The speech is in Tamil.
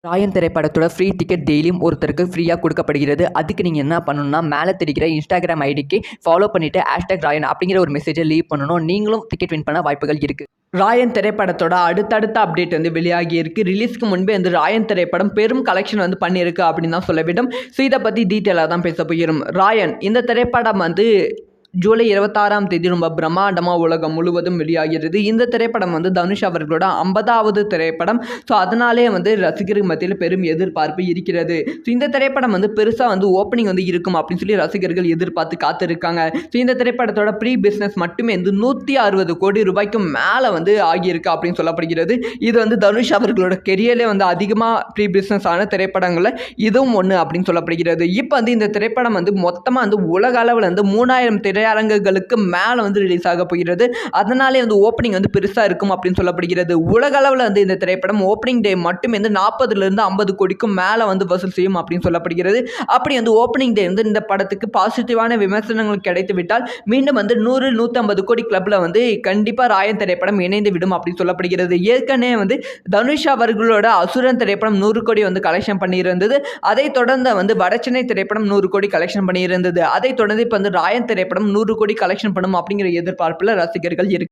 ராயன் திரைப்படத்தோட ஃப்ரீ டிக்கெட் டெய்லியும் ஒருத்தருக்கு ஃப்ரீயாக கொடுக்கப்படுகிறது. அதுக்கு நீங்கள் என்ன பண்ணணும்னா, மேலே தெரிகிற இன்ஸ்டாகிராம் ஐடிக்கு ஃபாலோ பண்ணிவிட்டு #ராயன் அப்படிங்கிற ஒரு மெசேஜை லீவ் பண்ணணும். நீங்களும் டிக்கெட் வின் பண்ண வாய்ப்புகள் இருக்குது. ராயன் திரைப்படத்தோட அடுத்தடுத்த அப்டேட் வெளியாகி இருக்கு. ரிலீஸ்க்கு முன்பே ராயன் திரைப்படம் பெரும் கலெக்ஷன் பண்ணியிருக்கு அப்படின்னு தான் சொல்ல வேண்டும். ஸோ இதை பற்றி டீட்டெயிலாக தான் பேச போகிறோம். ராயன் இந்த திரைப்படம் ஜூலை 26ஆம் தேதி ரொம்ப பிரம்மாண்டமாக உலகம் முழுவதும் வெளியாகிறது. இந்த திரைப்படம் தனுஷ் அவர்களோட 50வது திரைப்படம். ஸோ அதனாலே ரசிகர்கள் மத்தியில் பெரும் எதிர்பார்ப்பு இருக்கிறது. ஸோ இந்த திரைப்படம் பெருசாக ஓப்பனிங் இருக்கும் அப்படின்னு சொல்லி ரசிகர்கள் எதிர்பார்த்து காத்திருக்காங்க. ஸோ இந்த திரைப்படத்தோட ப்ரீ பிஸ்னஸ் மட்டுமே 160 கோடி ரூபாய்க்கு மேலே ஆகியிருக்கு அப்படின்னு சொல்லப்படுகிறது. இது தனுஷ் அவர்களோட கெரியர்லே அதிகமாக ப்ரீ பிஸ்னஸ் ஆன திரைப்படங்களில் இதுவும் ஒன்று அப்படின்னு சொல்லப்படுகிறது. இப்போ இந்த திரைப்படம் மொத்தமாக உலக அளவில் 3000 திரையரங்குகளுக்கு மேலே ரிலீஸ் ஆக போகிறது. அதனாலே ஓப்பனிங் பெருசாக இருக்கும் அப்படின்னு சொல்லப்படுகிறது. உலக அளவில் இந்த திரைப்படம் ஓப்பனிங் டே மட்டும் 40லிருந்து 50 கோடிக்கும் மேலே வசூல் செய்யும் அப்படின்னு சொல்லப்படுகிறது. அப்படி ஓப்பனிங் டே இந்த படத்துக்கு பாசிட்டிவான விமர்சனங்கள் கிடைத்து விட்டால் மீண்டும் 100-150 கோடி கிளப்ல கண்டிப்பாக ராயன் திரைப்படம் இணைந்து விடும் அப்படின்னு சொல்லப்படுகிறது. ஏற்கனவே தனுஷ் அவர்களோட அசுரன் திரைப்படம் 100 கோடி கலெக்ஷன் பண்ணியிருந்தது. அதை தொடர்ந்து வடச்சென்னை திரைப்படம் 100 கோடி கலெக்ஷன் பண்ணியிருந்தது. அதை தொடர்ந்து இப்போ ராயன் திரைப்படம் 100 கோடி கலெக்ஷன் பண்ணும் அப்படிங்கிற எதிர்பார்ப்பில் ரசிகர்கள் இருக்கு.